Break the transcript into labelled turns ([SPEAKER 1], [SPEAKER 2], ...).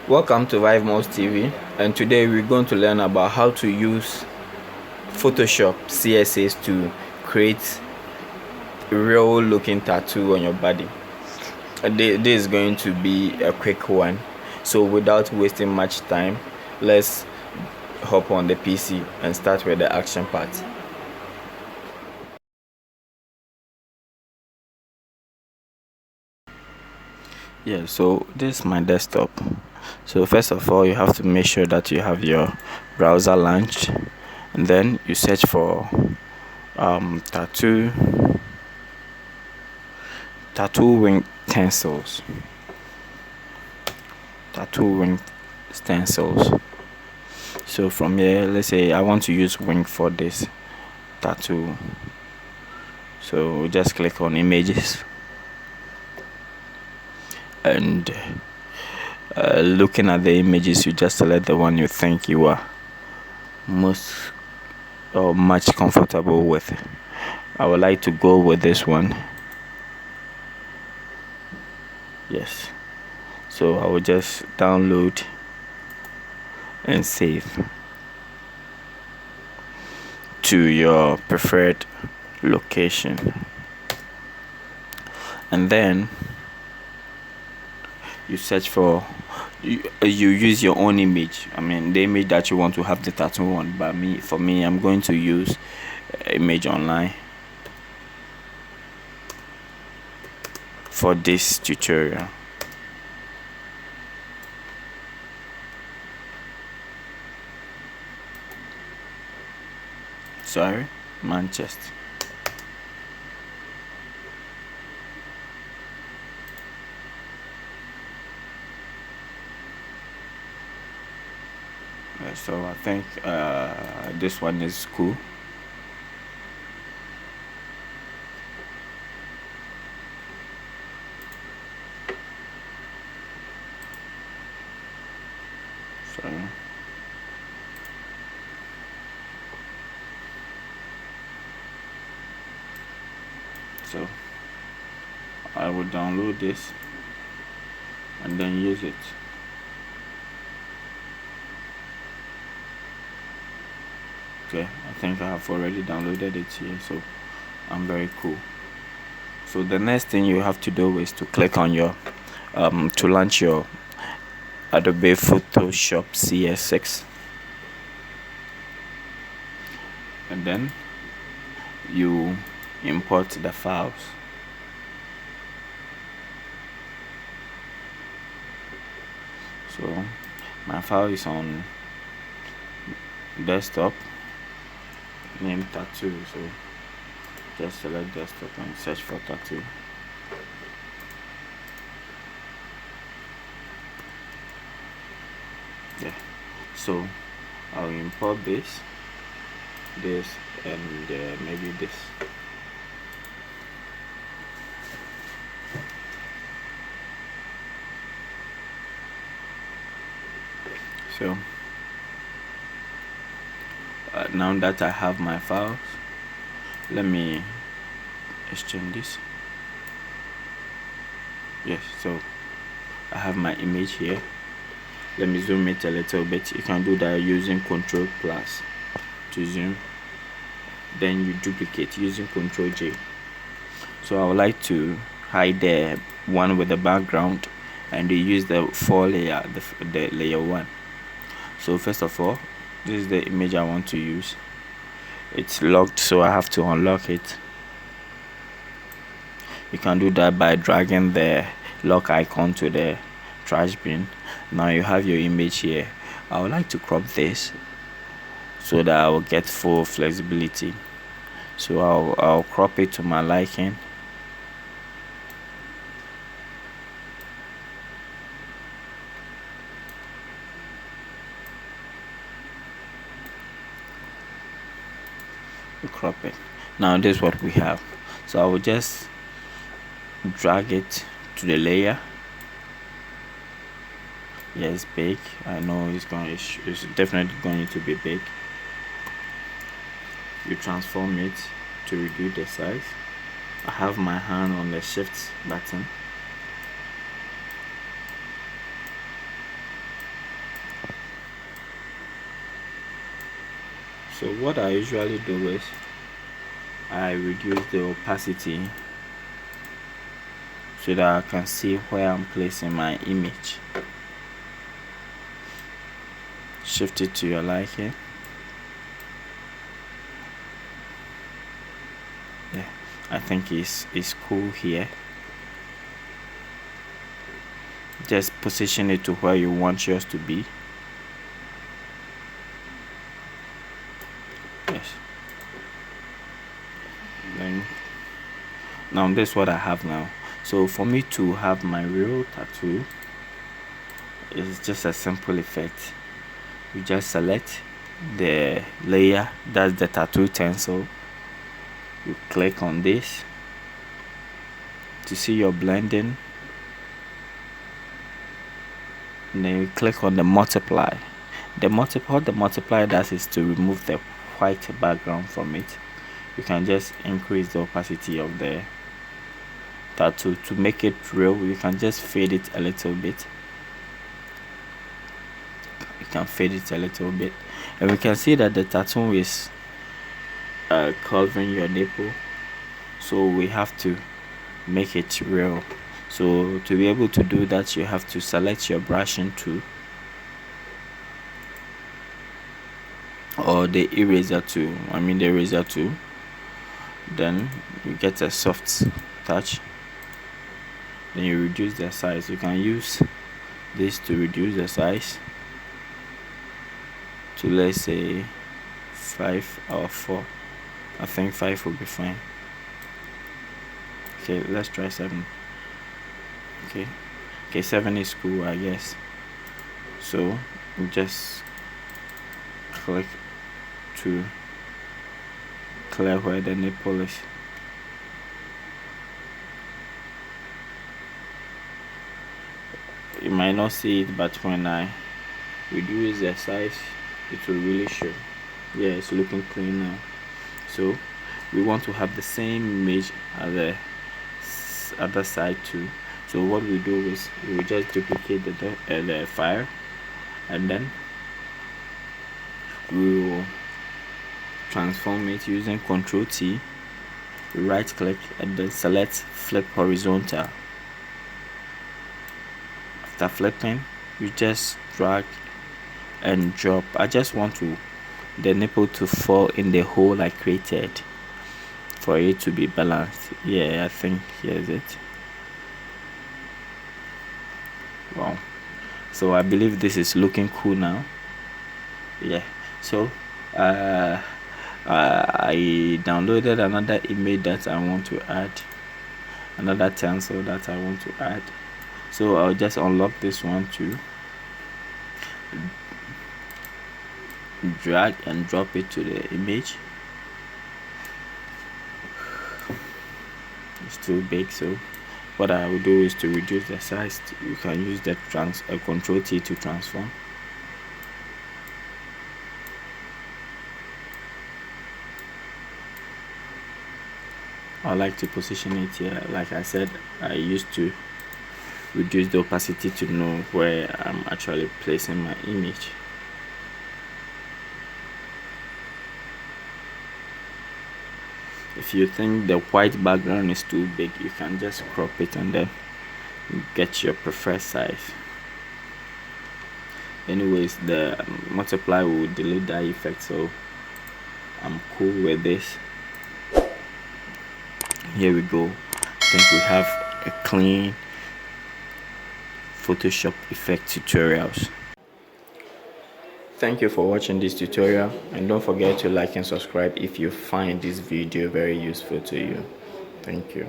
[SPEAKER 1] Welcome to Most TV, and today we're going to learn about how to use Photoshop CS6 to create a real looking tattoo on your body. This is going to be a quick one, so without wasting much time, let's hop on the PC and start with the action part. Yeah, so this is my desktop. So first of all, you have to make sure that you have your browser launched, and then you search for tattoo wing stencils. So from here, let's say I want to use wing for this tattoo, so just click on images, and looking at the images, you just select the one you think you are most or much comfortable with. I would like to go with this one. Yes, so I will just download and save to your preferred location, and then you search for you use your own image. I mean, the image that you want to have the tattoo on. But for me, I'm going to use image online for this tutorial. Sorry, Manchester. So I think this one is cool. So I will download this and then use it. Okay, I think I have already downloaded it here, so I'm very cool. So the next thing you have to do is to click on your to launch your Adobe Photoshop CS6, and then you import the files. So my file is on desktop, name tattoo, so just select desktop and search for tattoo. Yeah, so I'll import this and maybe this. So now that I have my files, let me exchange this. Yes, so I have my image here. Let me zoom it a little bit. You can do that using Ctrl+ to zoom, then you duplicate using Ctrl J. So I would like to hide the one with the background and use the 4 layer, the layer 1. So first of all, this is the image I want to use. It's locked, so I have to unlock it. You can do that by dragging the lock icon to the trash bin. Now you have your image here. I would like to crop this so that I will get full flexibility. So I'll crop it to my liking. Crop it. Now this is what we have. So I will just drag it to the layer. Yes, big. I know it's definitely going to be big. You transform it to reduce the size. I have my hand on the shift button. So what I usually do is I reduce the opacity so that I can see where I'm placing my image. Shift it to your liking. Yeah, I think it's cool here. Just position it to where you want yours to be. Yes. Then now this is what I have now. So for me to have my real tattoo, it's just a simple effect. You just select the layer, that's the tattoo stencil. You click on this to see your blending, and then you click on the multiply. The multiply does is to remove the white background from it. You can just increase the opacity of the tattoo to make it real. You can just fade it a little bit. You can fade it a little bit, and we can see that the tattoo is covering your nipple, so we have to make it real. So to be able to do that, you have to select your brushing tool or the eraser tool. The eraser tool. Then you get a soft touch, then you reduce the size. You can use this to reduce the size to, let's say, 5 or 4. I think 5 will be fine. Okay, let's try 7. Okay, 7 is cool, I guess. So you just click to clear where the nipple is. You might not see it, but when I reduce the size, it will really show. Yeah, it's looking clean now. So we want to have the same image as the other side too. So what we do is we just duplicate the file, and then we will transform it using Ctrl T, right click, and then select flip horizontal. After flipping, you just drag and drop. I just want the nipple to fall in the hole I created for it to be balanced. Yeah, I think here's it. Wow, so I believe this is looking cool now. Yeah, so I downloaded another image that I want to add, another stencil that I want to add. So I'll just unlock this one too, drag and drop it to the image. It's too big, so what I will do is to reduce the size. You can use the Ctrl T to transform. I like to position it here. Like I said, I used to reduce the opacity to know where I'm actually placing my image. If you think the white background is too big, you can just crop it and then get your preferred size. Anyways, the multiply will delete that effect, so I'm cool with this. Here we go. I think we have a clean Photoshop effect tutorials. Thank you for watching this tutorial, and don't forget to like and subscribe if you find this video very useful to you. Thank you.